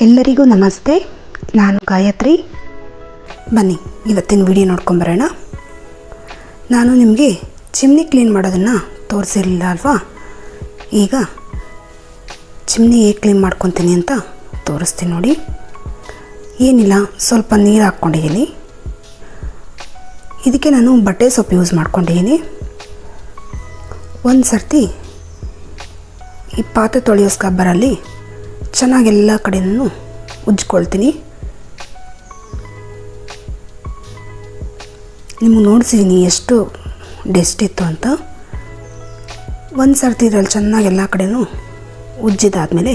ಎಲ್ಲರಿಗೂ ನಮಸ್ತೆ. ನಾನು ಗಾಯತ್ರಿ. ಬನ್ನಿ ಇವತ್ತಿನ ವಿಡಿಯೋ ನೋಡ್ಕೊಂಬರೋಣ. ನಾನು ನಿಮಗೆ ಚಿಮ್ನಿ ಕ್ಲೀನ್ ಮಾಡೋದನ್ನು ತೋರಿಸಿರಲಿಲ್ಲ ಅಲ್ವಾ? ಈಗ ಚಿಮ್ನಿ ಹೇಗೆ ಕ್ಲೀನ್ ಮಾಡ್ಕೊತೀನಿ ಅಂತ ತೋರಿಸ್ತೀನಿ ನೋಡಿ. ಏನಿಲ್ಲ, ಸ್ವಲ್ಪ ನೀರು ಹಾಕ್ಕೊಂಡಿದ್ದೀನಿ. ಇದಕ್ಕೆ ನಾನು ಬಟ್ಟೆ ಸೊಪ್ಪು ಯೂಸ್ ಮಾಡ್ಕೊಂಡಿದ್ದೀನಿ. ಒಂದು ಸರ್ತಿ ಈ ಪಾತ್ರೆ ತೊಳೆಯೋ ಸ್ಕ್ರಬ್ಬರಲ್ಲಿ ಚೆನ್ನಾಗಿ ಎಲ್ಲ ಕಡೆಯೂ ಉಜ್ಕೊಳ್ತೀನಿ. ನಿಮಗೆ ನೋಡಿಸಿದ್ದೀನಿ ಎಷ್ಟು ಡಸ್ಟ್ ಇತ್ತು ಅಂತ. ಒಂದು ಸರ್ತಿ ಇದರಲ್ಲಿ ಚೆನ್ನಾಗಿ ಎಲ್ಲ ಕಡೆಯೂ ಉಜ್ಜಿದಾದಮೇಲೆ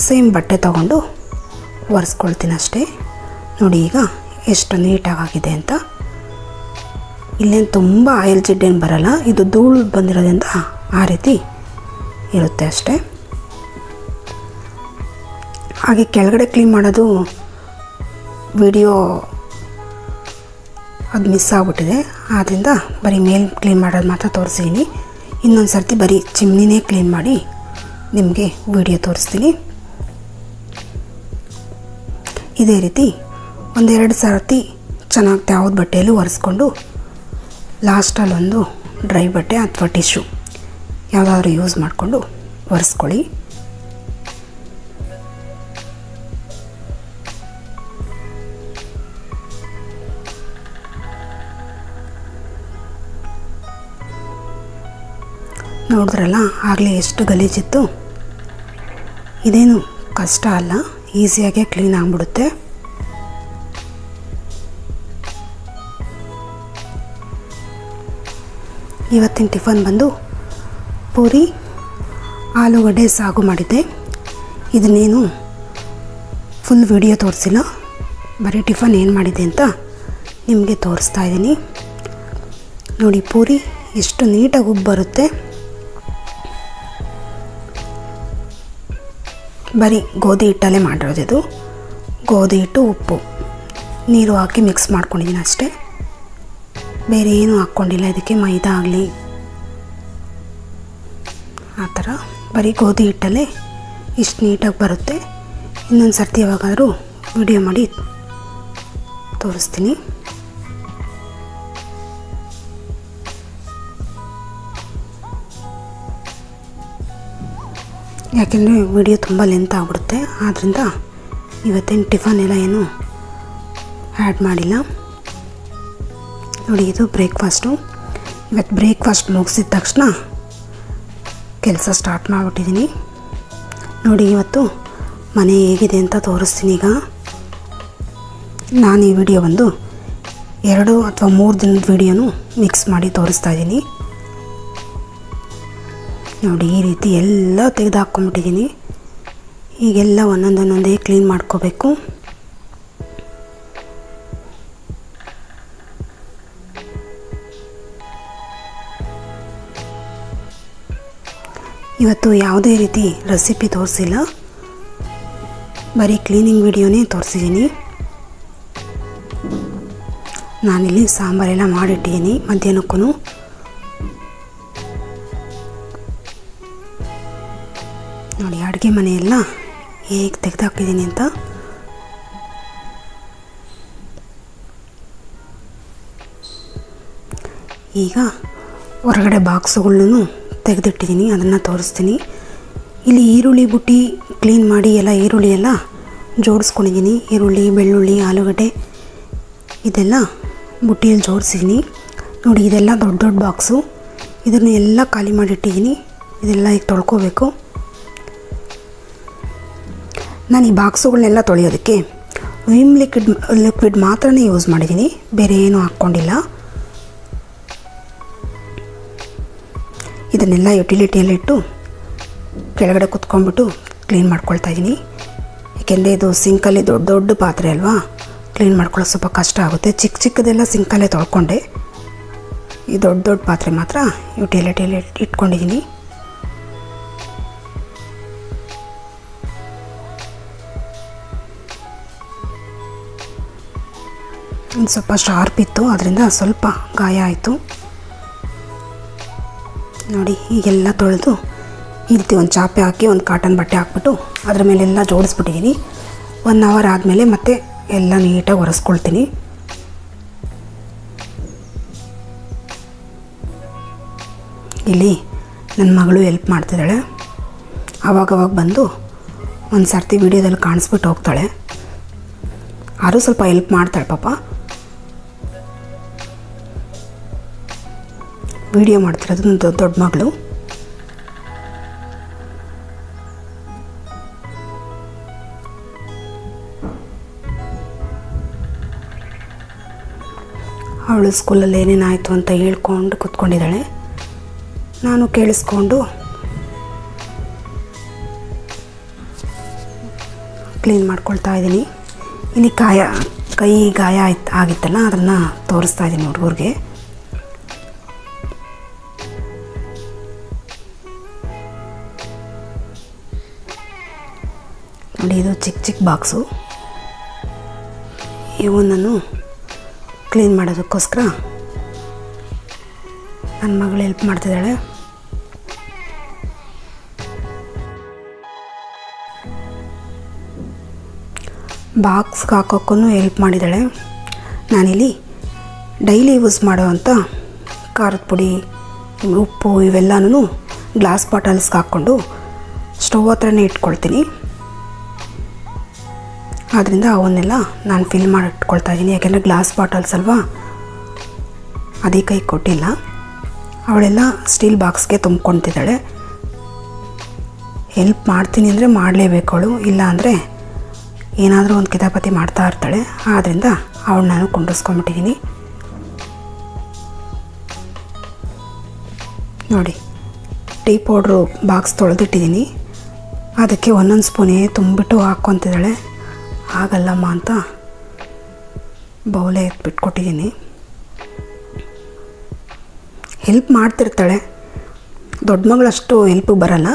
ಸೇಮ್ ಬಟ್ಟೆ ತಗೊಂಡು ಒರೆಸ್ಕೊಳ್ತೀನಿ ಅಷ್ಟೇ. ನೋಡಿ ಈಗ ಎಷ್ಟು ನೀಟಾಗಿದೆ ಅಂತ. ಇಲ್ಲೇನು ತುಂಬ ಆಯಿಲ್ ಜಿಡ್ಡೇನು ಬರಲ್ಲ, ಇದು ಧೂಳು ಬಂದಿರೋದ್ರಿಂದ ಆ ರೀತಿ ಇರುತ್ತೆ ಅಷ್ಟೇ. ಹಾಗೆ ಕೆಳಗಡೆ ಕ್ಲೀನ್ ಮಾಡೋದು ವಿಡಿಯೋ ಅದು ಮಿಸ್ ಆಗಿಬಿಟ್ಟಿದೆ, ಆದ್ದರಿಂದ ಬರೀ ಮೇಲೆ ಕ್ಲೀನ್ ಮಾಡೋದು ಮಾತ್ರ ತೋರಿಸಿದ್ದೀನಿ. ಇನ್ನೊಂದು ಸರ್ತಿ ಬರೀ ಚಿಮ್ನಿನೇ ಕ್ಲೀನ್ ಮಾಡಿ ನಿಮಗೆ ವಿಡಿಯೋ ತೋರಿಸ್ತೀನಿ. ಇದೇ ರೀತಿ ಒಂದೆರಡು ಸರ್ತಿ ಚೆನ್ನಾಗಿ ಯಾವ್ದು ಬಟ್ಟೆಯಲ್ಲೂ ಒರೆಸ್ಕೊಂಡು ಲಾಸ್ಟಲ್ಲೊಂದು ಡ್ರೈ ಬಟ್ಟೆ ಅಥವಾ ಟಿಶ್ಯೂ ಯಾವುದಾದ್ರೂ ಯೂಸ್ ಮಾಡಿಕೊಂಡು ಒರೆಸ್ಕೊಳ್ಳಿ. ನೋಡಿದ್ರಲ್ಲ ಆಗಲೇ ಎಷ್ಟು ಗಲೀಜಿತ್ತು. ಇದೇನು ಕಷ್ಟ ಅಲ್ಲ, ಈಸಿಯಾಗೆ ಕ್ಲೀನ್ ಆಗಿಬಿಡುತ್ತೆ. ಇವತ್ತಿನ ಟಿಫನ್ ಬಂದು ಪೂರಿ ಆಲೂಗಡ್ಡೆ ಸಾಗು ಮಾಡಿದ್ದೆ. ಇದನ್ನೇನು ಫುಲ್ ವಿಡಿಯೋ ತೋರಿಸಿಲ್ಲ, ಬರೀ ಟಿಫನ್ ಏನು ಮಾಡಿದೆ ಅಂತ ನಿಮಗೆ ತೋರಿಸ್ತಾ ಇದ್ದೀನಿ. ನೋಡಿ ಪೂರಿ ಎಷ್ಟು ನೀಟಾಗಿ ಉಬ್ಬು ಬರುತ್ತೆ. ಬರೀ ಗೋಧಿ ಹಿಟ್ಟಲ್ಲೇ ಮಾಡಿರೋದು. ಗೋಧಿ ಹಿಟ್ಟು, ಉಪ್ಪು, ನೀರು ಹಾಕಿ ಮಿಕ್ಸ್ ಮಾಡ್ಕೊಂಡಿದ್ದೀನಿ ಅಷ್ಟೇ, ಬೇರೆ ಏನೂ ಹಾಕ್ಕೊಂಡಿಲ್ಲ. ಇದಕ್ಕೆ ಮೈದಾ ಆಗಲಿ ಆ ಥರ ಬರೀ ಗೋಧಿ ಹಿಟ್ಟಲ್ಲೇ ಇಷ್ಟು ನೀಟಾಗಿ ಬರುತ್ತೆ. ಇನ್ನೊಂದು ಸರ್ತಿ ಯಾವಾಗಾದರೂ ವಿಡಿಯೋ ಮಾಡಿ ತೋರಿಸ್ತೀನಿ. ಯಾಕೆಂದರೆ ವಿಡಿಯೋ ತುಂಬ ಲೆಂತ್ ಆಗಿಬಿಡುತ್ತೆ, ಆದ್ದರಿಂದ ಇವತ್ತಿನ ಟಿಫನ್ ಎಲ್ಲ ಏನು ಆ್ಯಡ್ ಮಾಡಿಲ್ಲ. ನೋಡಿ ಇದು ಬ್ರೇಕ್ಫಾಸ್ಟು. ಇವತ್ತು ಬ್ರೇಕ್ಫಾಸ್ಟ್ ಮುಗಿಸಿದ ತಕ್ಷಣ ಕೆಲಸ ಸ್ಟಾರ್ಟ್ ಮಾಡಿಬಿಟ್ಟಿದ್ದೀನಿ. ನೋಡಿ ಇವತ್ತು ಮನೆ ಹೇಗಿದೆ ಅಂತ ತೋರಿಸ್ತೀನಿ. ಈಗ ನಾನು ಈ ವಿಡಿಯೋ ಒಂದು 2 ಅಥವಾ 3 ದಿನದ ವಿಡಿಯೋನು ಮಿಕ್ಸ್ ಮಾಡಿ ತೋರಿಸ್ತಾ ಇದ್ದೀನಿ. ನೋಡಿ ಈ ರೀತಿ ಎಲ್ಲ ತೆಗೆದು ಹಾಕ್ಕೊಂಬಿಟ್ಟಿದ್ದೀನಿ. ಈಗೆಲ್ಲ ಒಂದೊಂದೇ ಕ್ಲೀನ್ ಮಾಡ್ಕೋಬೇಕು. ಇವತ್ತು ಯಾವುದೇ ರೀತಿ ರೆಸಿಪಿ ತೋರಿಸಿಲ್ಲ, ಬರೀ ಕ್ಲೀನಿಂಗ್ ವಿಡಿಯೋನೇ ತೋರಿಸಿದ್ದೀನಿ. ನಾನಿಲ್ಲಿ ಸಾಂಬಾರೆಲ್ಲ ಮಾಡಿಟ್ಟಿದ್ದೀನಿ ಮಧ್ಯಾಹ್ನಕ್ಕೂ. ನೋಡಿ ಅಡುಗೆ ಮನೆಯೆಲ್ಲ ಹೇಗೆ ತೆಗೆದಾಕಿದ್ದೀನಿ ಅಂತ. ಈಗ ಹೊರಗಡೆ ಬಾಕ್ಸುಗಳನ್ನು ತೆಗೆದಿಟ್ಟಿದ್ದೀನಿ, ಅದನ್ನು ತೋರಿಸ್ತೀನಿ. ಇಲ್ಲಿ ಈರುಳ್ಳಿ ಬುಟ್ಟಿ ಕ್ಲೀನ್ ಮಾಡಿ ಎಲ್ಲ ಈರುಳ್ಳಿ ಎಲ್ಲ ಜೋಡಿಸ್ಕೊಂಡಿದ್ದೀನಿ. ಈರುಳ್ಳಿ, ಬೆಳ್ಳುಳ್ಳಿ, ಆಲೂಗಡ್ಡೆ ಇದೆಲ್ಲ ಬುಟ್ಟಿಯಲ್ಲಿ ಜೋಡಿಸಿದ್ದೀನಿ. ನೋಡಿ ಇದೆಲ್ಲ ದೊಡ್ಡ ದೊಡ್ಡ ಬಾಕ್ಸು, ಇದನ್ನು ಎಲ್ಲ ಖಾಲಿ ಮಾಡಿಟ್ಟಿದ್ದೀನಿ. ಇದೆಲ್ಲ ಈಗ ತೊಳ್ಕೊಬೇಕು. ನಾನು ಈ ಬಾಕ್ಸುಗಳನ್ನೆಲ್ಲ ತೊಳೆಯೋದಕ್ಕೆ ವಿಮ್ ಲಿಕ್ವಿಡ್ ಮಾತ್ರನೇ ಯೂಸ್ ಮಾಡಿದ್ದೀನಿ, ಬೇರೆ ಏನೂ ಹಾಕ್ಕೊಂಡಿಲ್ಲ. ಇದನ್ನೆಲ್ಲ ಯುಟಿಲಿಟಿಯಲ್ಲಿಟ್ಟು ಕೆಳಗಡೆ ಕುತ್ಕೊಂಡ್ಬಿಟ್ಟು ಕ್ಲೀನ್ ಮಾಡ್ಕೊಳ್ತಾ ಇದ್ದೀನಿ. ಏಕೆಂದರೆ ಇದು ಸಿಂಕಲ್ಲಿ ದೊಡ್ಡ ದೊಡ್ಡ ಪಾತ್ರೆ ಅಲ್ವಾ, ಕ್ಲೀನ್ ಮಾಡ್ಕೊಳ್ಳೋದು ಸ್ವಲ್ಪ ಕಷ್ಟ ಆಗುತ್ತೆ. ಚಿಕ್ಕ ಚಿಕ್ಕದೆಲ್ಲ ಸಿಂಕಲ್ಲೇ ತೊಳ್ಕೊಂಡೆ, ಈ ದೊಡ್ಡ ದೊಡ್ಡ ಪಾತ್ರೆ ಮಾತ್ರ ಯುಟಿಲಿಟಿಯಲ್ಲಿ ಇಟ್ಕೊಂಡಿದ್ದೀನಿ. ಒಂದು ಸ್ವಲ್ಪ ಶಾರ್ಪ್ ಇತ್ತು, ಅದರಿಂದ ಸ್ವಲ್ಪ ಗಾಯ ಆಯಿತು. ನೋಡಿ ಈಗೆಲ್ಲ ತೊಳೆದು ಈ ರೀತಿ ಒಂದು ಚಾಪೆ ಹಾಕಿ ಒಂದು ಕಾಟನ್ ಬಟ್ಟೆ ಹಾಕ್ಬಿಟ್ಟು ಅದ್ರ ಮೇಲೆಲ್ಲ ಜೋಡಿಸ್ಬಿಟ್ಟಿದ್ದೀನಿ. 1 ಅವರ್ ಆದಮೇಲೆ ಮತ್ತೆ ಎಲ್ಲ ನೀಟಾಗಿ ಒರೆಸ್ಕೊಳ್ತೀನಿ. ಇಲ್ಲಿ ನನ್ನ ಮಗಳು ಹೆಲ್ಪ್ ಮಾಡ್ತಿದ್ದಾಳೆ. ಆವಾಗವಾಗ ಬಂದು ಒಂದು ಸರ್ತಿ ವಿಡಿಯೋದಲ್ಲಿ ಕಾಣಿಸ್ಬಿಟ್ಟು ಹೋಗ್ತಾಳೆ. ಆದರೂ ಸ್ವಲ್ಪ ಹೆಲ್ಪ್ ಮಾಡ್ತಾಳೆ ಪಾಪ. ವಿಡಿಯೋ ಮಾಡ್ತಿರೋದು ನನ್ನ ದೊಡ್ಡ ಮಗಳು. ಅವಳು ಸ್ಕೂಲಲ್ಲಿ ಏನೇನಾಯಿತು ಅಂತ ಹೇಳ್ಕೊಂಡು ಕೂತ್ಕೊಂಡಿದ್ದಾಳೆ. ನಾನು ಕೇಳಿಸ್ಕೊಂಡು ಕ್ಲೀನ್ ಮಾಡ್ಕೊಳ್ತಾ ಇದ್ದೀನಿ. ಇಲ್ಲಿ ಕೈ ಗಾಯ ಆಗಿತ್ತಲ್ಲ, ಅದನ್ನು ತೋರಿಸ್ತಾ ಇದ್ದೀನಿ ಹುಡುಗರಿಗೆ. ನೋಡಿ, ಇದು ಚಿಕ್ಕ ಚಿಕ್ಕ ಬಾಕ್ಸು. ಇವನನ್ನು ಕ್ಲೀನ್ ಮಾಡೋದಕ್ಕೋಸ್ಕರ ನನ್ನ ಮಗಳು ಹೆಲ್ಪ್ ಮಾಡ್ತಿದ್ದಾಳೆ. ಬಾಕ್ಸ್ಗೆ ಹಾಕೋಕ್ಕೂ ಹೆಲ್ಪ್ ಮಾಡಿದ್ದಾಳೆ. ನಾನಿಲ್ಲಿ ಡೈಲಿ ಯೂಸ್ ಮಾಡೋವಂಥ ಖಾರದ ಪುಡಿ, ಉಪ್ಪು ಇವೆಲ್ಲನೂ ಗ್ಲಾಸ್ ಬಾಟಲ್ಸ್ಗೆ ಹಾಕ್ಕೊಂಡು ಸ್ಟವ್ ಹತ್ರನೇ ಇಟ್ಕೊಳ್ತೀನಿ. ಆದ್ದರಿಂದ ಅವನ್ನೆಲ್ಲ ನಾನು ಫಿಲ್ ಮಾಡಿ ಇಟ್ಕೊಳ್ತಾ ಇದ್ದೀನಿ. ಯಾಕೆಂದರೆ ಗ್ಲಾಸ್ ಬಾಟಲ್ಸ್ ಅಲ್ವಾ, ಅದೇ ಕೈ ಕೊಟ್ಟಿಲ್ಲ. ಅವಳೆಲ್ಲ ಸ್ಟೀಲ್ ಬಾಕ್ಸ್ಗೆ ತುಂಬ್ಕೊಳ್ತಿದ್ದಾಳೆ. ಹೆಲ್ಪ್ ಮಾಡ್ತೀನಿ ಅಂದರೆ ಮಾಡಲೇಬೇಕು ಅವಳು, ಇಲ್ಲ ಅಂದರೆ ಏನಾದರೂ ಒಂದು ಕಿತಾಪತಿ ಮಾಡ್ತಾ ಇರ್ತಾಳೆ. ಆದ್ದರಿಂದ ಅವಳು ನಾನು ಕುಂಡಿಸ್ಕೊಂಬಿಟ್ಟಿದ್ದೀನಿ. ನೋಡಿ, ಟೀ ಪೌಡ್ರು ಬಾಕ್ಸ್ ತೊಳೆದಿಟ್ಟಿದ್ದೀನಿ. ಅದಕ್ಕೆ ಒಂದೊಂದು ಸ್ಪೂನೇ ತುಂಬಿಟ್ಟು ಹಾಕ್ಕೊತಿದ್ದಾಳೆ. ಆಗಲ್ಲಮ್ಮ ಅಂತ ಬೌಲೆ ಎತ್ಬಿಟ್ಕೊಟ್ಟಿದ್ದೀನಿ. ಹೆಲ್ಪ್ ಮಾಡ್ತಿರ್ತಾಳೆ. ದೊಡ್ಡ ಮಗಳಷ್ಟು ಹೆಲ್ಪಿಗೆ ಬರಲ್ಲ.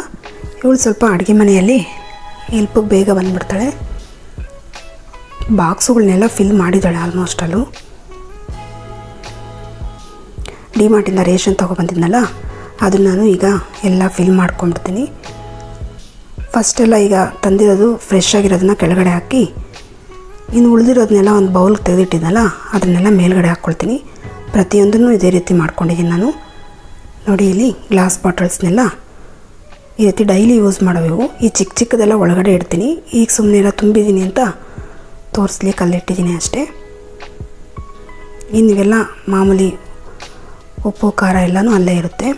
ಇವಳು ಸ್ವಲ್ಪ ಅಡುಗೆ ಮನೆಯಲ್ಲಿ ಹೆಲ್ಪಿಗೆ ಬೇಗ ಬಂದುಬಿಡ್ತಾಳೆ. ಬಾಕ್ಸುಗಳನ್ನೆಲ್ಲ ಫಿಲ್ ಮಾಡಿದ್ದಾಳೆ ಆಲ್ಮೋಸ್ಟ್. ಅಲ್ಲೂ ಡಿಮಾರ್ಟಿಂದ ರೇಷನ್ ತೊಗೊಬಂದಿದ್ನಲ್ಲ, ಅದನ್ನು ನಾನು ಈಗ ಎಲ್ಲ ಫಿಲ್ ಮಾಡ್ಕೊಂಡ್ಬಿಡ್ತೀನಿ. ಫಸ್ಟೆಲ್ಲ ಈಗ ತಂದಿರೋದು ಫ್ರೆಶ್ ಆಗಿರೋದನ್ನ ಕೆಳಗಡೆ ಹಾಕಿ, ಇನ್ನು ಉಳಿದಿರೋದನ್ನೆಲ್ಲ ಒಂದು ಬೌಲ್ಗೆ ತೆಗೆದಿಟ್ಟಿದ್ದಲ್ಲ, ಅದನ್ನೆಲ್ಲ ಮೇಲ್ಗಡೆ ಹಾಕ್ಕೊಳ್ತೀನಿ. ಪ್ರತಿಯೊಂದನ್ನು ಇದೇ ರೀತಿ ಮಾಡ್ಕೊಂಡಿದ್ದೀನಿ ನಾನು. ನೋಡಿ, ಇಲ್ಲಿ ಗ್ಲಾಸ್ ಬಾಟಲ್ಸ್ನೆಲ್ಲ ಈ ರೀತಿ ಡೈಲಿ ಯೂಸ್ ಮಾಡೋವು. ಈ ಚಿಕ್ಕ ಚಿಕ್ಕದೆಲ್ಲ ಒಳಗಡೆ ಇಡ್ತೀನಿ. ಈಗ ಸುಮ್ಮನೆ ಎಲ್ಲ ತುಂಬಿದ್ದೀನಿ ಅಂತ ತೋರಿಸ್ಲಿಕ್ಕೆ ಅಲ್ಲಿಟ್ಟಿದ್ದೀನಿ ಅಷ್ಟೇ. ಇನ್ನಿವೆಲ್ಲ ಮಾಮೂಲಿ ಉಪ್ಪು ಖಾರ ಎಲ್ಲನೂ ಅಲ್ಲೇ ಇರುತ್ತೆ.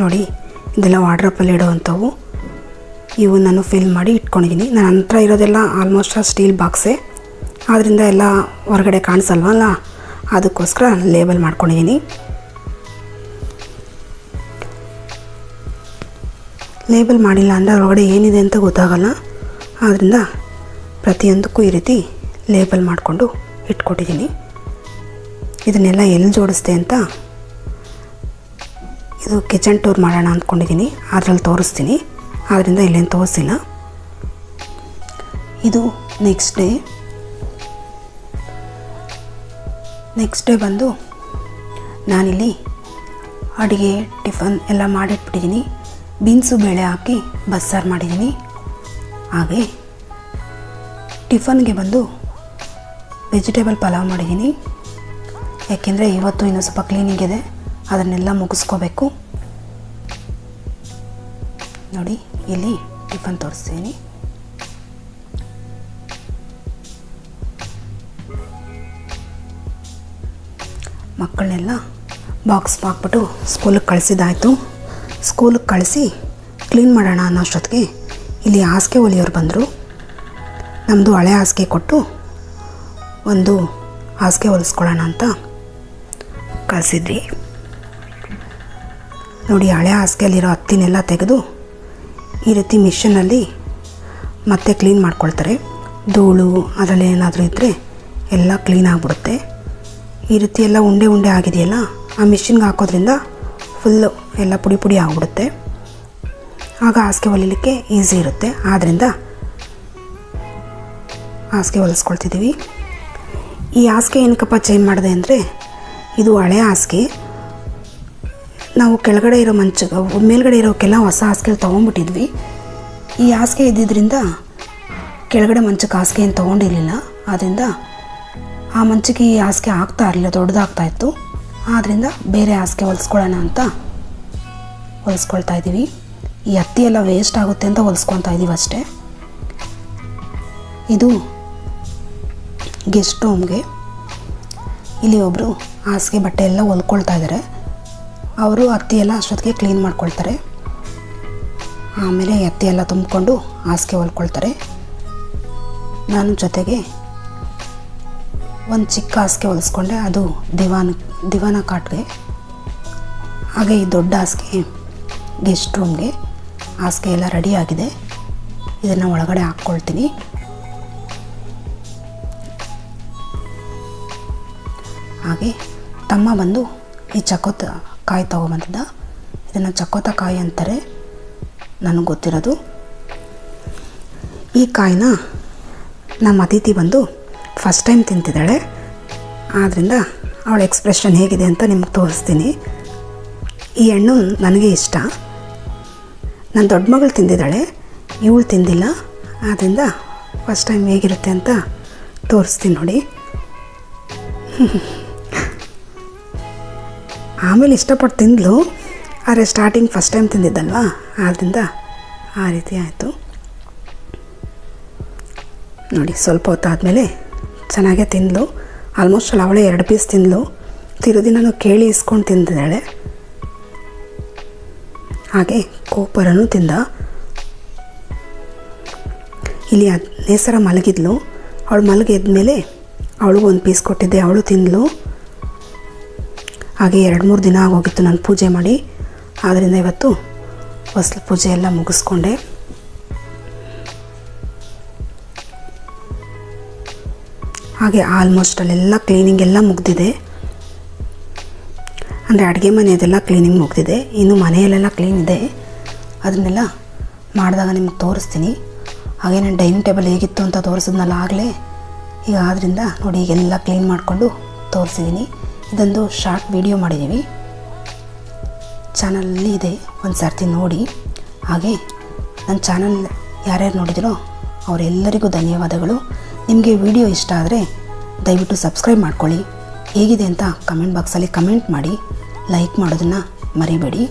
ನೋಡಿ, ಇದೆಲ್ಲ ವಾಡ್ರಪ್ಪಲ್ಲಿ ಇಡೋವಂಥವು. ಇವು ನಾನು ಫಿಲ್ ಮಾಡಿ ಇಟ್ಕೊಂಡಿದ್ದೀನಿ. ನನ್ನ ಹತ್ರ ಇರೋದೆಲ್ಲ ಆಲ್ಮೋಸ್ಟ್ ಸ್ಟೀಲ್ ಬಾಕ್ಸೇ, ಆದ್ದರಿಂದ ಎಲ್ಲ ಹೊರಗಡೆ ಕಾಣಿಸಲ್ವಲ್ಲ, ಅದಕ್ಕೋಸ್ಕರ ಲೇಬಲ್ ಮಾಡ್ಕೊಂಡಿದ್ದೀನಿ. ಲೇಬಲ್ ಮಾಡಿಲ್ಲ ಅಂದರೆ ಹೊರಗಡೆ ಏನಿದೆ ಅಂತ ಗೊತ್ತಾಗಲ್ಲ. ಆದ್ದರಿಂದ ಪ್ರತಿಯೊಂದಕ್ಕೂ ಈ ರೀತಿ ಲೇಬಲ್ ಮಾಡಿಕೊಂಡು ಇಟ್ಕೊಟ್ಟಿದ್ದೀನಿ. ಇದನ್ನೆಲ್ಲ ಎಲ್ಲಿ ಜೋಡಿಸ್ದೆ ಅಂತ ಇದು ಕಿಚನ್ ಟೂರ್ ಮಾಡೋಣ ಅಂದ್ಕೊಂಡಿದ್ದೀನಿ. ಅದರಲ್ಲಿ ತೋರಿಸ್ತೀನಿ, ಆದ್ದರಿಂದ ಇಲ್ಲೇನು ತೋರಿಸಿಲ್ಲ. ಇದು ನೆಕ್ಸ್ಟ್ ಡೇ ಬಂದು ನಾನಿಲ್ಲಿ ಅಡುಗೆ ಟಿಫನ್ ಎಲ್ಲ ಮಾಡಿಟ್ಬಿಟ್ಟಿದ್ದೀನಿ. ಬೀನ್ಸು ಬೇಳೆ ಹಾಕಿ ಬಸ್ಸಾರು ಮಾಡಿದ್ದೀನಿ. ಹಾಗೆ ಟಿಫನ್ಗೆ ಬಂದು ವೆಜಿಟೇಬಲ್ ಪಲಾವ್ ಮಾಡಿದ್ದೀನಿ. ಯಾಕೆಂದರೆ ಇವತ್ತು ಇನ್ನೂ ಸ್ವಲ್ಪ ಕ್ಲೀನಿಂಗ್ ಇದೆ, ಅದನ್ನೆಲ್ಲ ಮುಗಿಸ್ಕೋಬೇಕು. ನೋಡಿ, ಇಲ್ಲಿ ಟಿಫನ್ ತೋರಿಸ್ತೀನಿ. ಮಕ್ಕಳನ್ನೆಲ್ಲ ಬಾಕ್ಸ್ ಹಾಕ್ಬಿಟ್ಟು ಸ್ಕೂಲಿಗೆ ಕಳಿಸಿದ್ದಾಯಿತು. ಸ್ಕೂಲಿಗೆ ಕಳಿಸಿ ಕ್ಲೀನ್ ಮಾಡೋಣ ಅನ್ನೋ ಅಷ್ಟೊತ್ತಿಗೆ ಇಲ್ಲಿ ಹಾಸಿಗೆ ಹೊಲಿಯೋರು ಬಂದರು. ನಮ್ಮದು ಹಳೆ ಹಾಸಿಗೆ ಕೊಟ್ಟು ಒಂದು ಹಾಸಿಗೆ ಹೊಲಿಸ್ಕೊಳ್ಳೋಣ ಅಂತ ಕಳಿಸಿದ್ವಿ. ನೋಡಿ, ಹಳೆ ಹಾಸಿಗೆಯಲ್ಲಿರೋ ಹತ್ತಿನೆಲ್ಲ ತೆಗೆದು ಈ ರೀತಿ ಮಿಷಿನಲ್ಲಿ ಮತ್ತೆ ಕ್ಲೀನ್ ಮಾಡ್ಕೊಳ್ತಾರೆ. ಧೂಳು ಅದರಲ್ಲಿ ಏನಾದರೂ ಇದ್ದರೆ ಎಲ್ಲ ಕ್ಲೀನ್ ಆಗಿಬಿಡುತ್ತೆ. ಈ ರೀತಿ ಎಲ್ಲ ಉಂಡೆ ಉಂಡೆ ಆಗಿದೆಯಲ್ಲ, ಆ ಮಿಷಿನ್ಗೆ ಹಾಕೋದ್ರಿಂದ ಫುಲ್ಲು ಎಲ್ಲ ಪುಡಿ ಪುಡಿ ಆಗಿಬಿಡುತ್ತೆ. ಆಗ ಹಾಸಿಗೆ ಹೊಲಿಲಿಕ್ಕೆ ಈಸಿ ಇರುತ್ತೆ. ಆದ್ದರಿಂದ ಹಾಸಿಗೆ ಹೊಲಿಸ್ಕೊಳ್ತಿದ್ದೀವಿ. ಈ ಹಾಸಿಗೆ ಏನಕ್ಕಪ್ಪ ಚೇಂಜ್ ಮಾಡಿದೆ ಅಂದರೆ, ಇದು ಹಳೆ ಹಾಸಿಗೆ. ನಾವು ಕೆಳಗಡೆ ಇರೋ ಮೇಲ್ಗಡೆ ಇರೋಕ್ಕೆಲ್ಲ ಹೊಸ ಹಾಸಿಗೆ ತೊಗೊಂಡ್ಬಿಟ್ಟಿದ್ವಿ. ಈ ಹಾಸಿಗೆ ಇದ್ದಿದ್ದರಿಂದ ಕೆಳಗಡೆ ಮಂಚಕ್ಕೆ ಹಾಸಿಗೆ ಏನು ತೊಗೊಂಡಿರಲಿಲ್ಲ. ಆದ್ದರಿಂದ ಆ ಮಂಚಕ್ಕೆ ಈ ಹಾಸಿಗೆ ಆಗ್ತಾ ಇರಲಿಲ್ಲ, ದೊಡ್ಡದಾಗ್ತಾಯಿತ್ತು. ಆದ್ದರಿಂದ ಬೇರೆ ಹಾಸಿಗೆ ಹೊಲಿಸ್ಕೊಳ್ಳೋಣ ಅಂತ ಹೊಲಿಸ್ಕೊಳ್ತಾ ಇದ್ದೀವಿ. ಈ ಹತ್ತಿ ಎಲ್ಲ ವೇಸ್ಟ್ ಆಗುತ್ತೆ ಅಂತ ಹೊಲಿಸ್ಕೊಳ್ತಾ ಇದ್ದೀವಿ ಅಷ್ಟೇ. ಇದು ಗೆಸ್ಟ್ ರೂಮ್ಗೆ. ಇಲ್ಲಿ ಒಬ್ಬರು ಹಾಸಿಗೆ ಬಟ್ಟೆ ಎಲ್ಲ ಹೊಲ್ಕೊಳ್ತಾ ಇದ್ದಾರೆ. ಅವರು ಹತ್ತಿ ಎಲ್ಲ ಅಷ್ಟೊತ್ತಿಗೆ ಕ್ಲೀನ್ ಮಾಡ್ಕೊಳ್ತಾರೆ. ಆಮೇಲೆ ಹತ್ತಿ ಎಲ್ಲ ತುಂಬಿಕೊಂಡು ಹಾಸಿಗೆ ಹೊಲ್ಕೊಳ್ತಾರೆ. ನಾನು ಜೊತೆಗೆ ಒಂದು ಚಿಕ್ಕ ಹಾಸಿಗೆ ಹೊಲಿಸ್ಕೊಂಡೆ, ಅದು ದಿವಾನ ಕಾಟ್ಗೆ. ಹಾಗೆ ಈ ದೊಡ್ಡ ಹಾಸಿಗೆ ಗೆಸ್ಟ್ ರೂಮ್ಗೆ. ಹಾಸಿಗೆ ಎಲ್ಲ ರೆಡಿ ಆಗಿದೆ. ಇದನ್ನು ಒಳಗಡೆ ಹಾಕ್ಕೊಳ್ತೀನಿ. ಹಾಗೆ ತಮ್ಮ ಬಂದು ಈ ಚಕೋತ ಕಾಯಿ ತೊಗೊಂಬಂದಿದ್ದ. ಇದನ್ನು ಚಕೋತ ಕಾಯಿ ಅಂತಾರೆ, ನನಗೆ ಗೊತ್ತಿರೋದು. ಈ ಕಾಯಿನ ನಮ್ಮ ಅತಿಥಿ ಬಂದು ಫಸ್ಟ್ ಟೈಮ್ ತಿಂತಿದ್ದಾಳೆ. ಆದ್ದರಿಂದ ಅವಳ ಎಕ್ಸ್ಪ್ರೆಷನ್ ಹೇಗಿದೆ ಅಂತ ನಿಮಗೆ ತೋರಿಸ್ತೀನಿ. ಈ ಹಣ್ಣು ನನಗೆ ಇಷ್ಟ. ನನ್ನ ದೊಡ್ಡ ಮಗಳು ತಿಂದಿದ್ದಾಳೆ, ಇವಳು ತಿಂದಿಲ್ಲ. ಆದ್ದರಿಂದ ಫಸ್ಟ್ ಟೈಮ್ ಹೇಗಿರುತ್ತೆ ಅಂತ ತೋರಿಸ್ತೀನಿ ನೋಡಿ. ಆಮೇಲೆ ಇಷ್ಟಪಟ್ಟು ತಿಂದಳು, ಆದರೆ ಸ್ಟಾರ್ಟಿಂಗ್ ಫಸ್ಟ್ ಟೈಮ್ ತಿಂದಿದ್ದಲ್ವಾ, ಆದ್ದರಿಂದ ಆ ರೀತಿ ಆಯಿತು ನೋಡಿ. ಸ್ವಲ್ಪ ಹೊತ್ತಾದಮೇಲೆ ಚೆನ್ನಾಗೇ ತಿಂದಳು. ಆಲ್ಮೋಸ್ಟ್ ಅವಳೇ 2 ಪೀಸ್ ತಿಂದಳು. ತಿರುದಿನೂ ಕೇಳಿ ಇಸ್ಕೊಂಡು ತಿಂದಿದ್ದಾಳೆ. ಹಾಗೆ ಕೋಪರನು ತಿಂದ. ಇಲ್ಲಿ ನೇಸರ ಮಲಗಿದ್ಲು. ಅವಳು ಮಲಗಿದ್ಮೇಲೆ ಅವಳಿಗೂ ಒಂದು ಪೀಸ್ ಕೊಟ್ಟಿದ್ದೆ, ಅವಳು ತಿಂದಳು. ಹಾಗೆ 2-3 ದಿನ ಆಗೋಗಿತ್ತು ನಾನು ಪೂಜೆ ಮಾಡಿ. ಆದ್ದರಿಂದ ಇವತ್ತು ಹೊಸ್ಲು ಪೂಜೆ ಎಲ್ಲ ಮುಗಿಸ್ಕೊಂಡೆ. ಹಾಗೆ ಆಲ್ಮೋಸ್ಟ್ ಅಲ್ಲೆಲ್ಲ ಕ್ಲೀನಿಂಗ್ ಎಲ್ಲ ಮುಗ್ದಿದೆ. ಅಂದರೆ ಅಡುಗೆ ಮನೆಯದೆಲ್ಲ ಕ್ಲೀನಿಂಗ್ ಮುಗ್ದಿದೆ. ಇನ್ನು ಮನೆಯಲ್ಲೆಲ್ಲ ಕ್ಲೀನ್ ಇದೆ, ಅದನ್ನೆಲ್ಲ ಮಾಡಿದಾಗ ನಿಮ್ಗೆ ತೋರಿಸ್ತೀನಿ. ಹಾಗೆ ನಾನು ಡೈನಿಂಗ್ ಟೇಬಲ್ ಹೇಗಿತ್ತು ಅಂತ ತೋರಿಸಿದ್ನಲ್ಲ ಆಗಲೇ. ಈಗ ಆದ್ದರಿಂದ ನೋಡಿ ಈಗೆಲ್ಲ ಕ್ಲೀನ್ ಮಾಡಿಕೊಂಡು ತೋರಿಸಿದ್ದೀನಿ. ಇದೊಂದು ಶಾರ್ಟ್ ವಿಡಿಯೋ ಮಾಡಿದ್ದೀವಿ, ಚಾನಲಲ್ಲಿ ಇದೆ, ಒಂದು ಸರ್ತಿ ನೋಡಿ. ಹಾಗೆ ನನ್ನ ಚಾನಲ್ ಯಾರ್ಯಾರು ನೋಡಿದಿರೋ ಅವರೆಲ್ಲರಿಗೂ ಧನ್ಯವಾದಗಳು. ನಿಮಗೆ ವಿಡಿಯೋ ಇಷ್ಟ ಆದರೆ ದಯವಿಟ್ಟು ಸಬ್ಸ್ಕ್ರೈಬ್ ಮಾಡ್ಕೊಳ್ಳಿ. ಹೇಗಿದೆ ಅಂತ ಕಮೆಂಟ್ ಬಾಕ್ಸಲ್ಲಿ ಕಮೆಂಟ್ ಮಾಡಿ. ಲೈಕ್ ಮಾಡೋದನ್ನು ಮರಿಬೇಡಿ.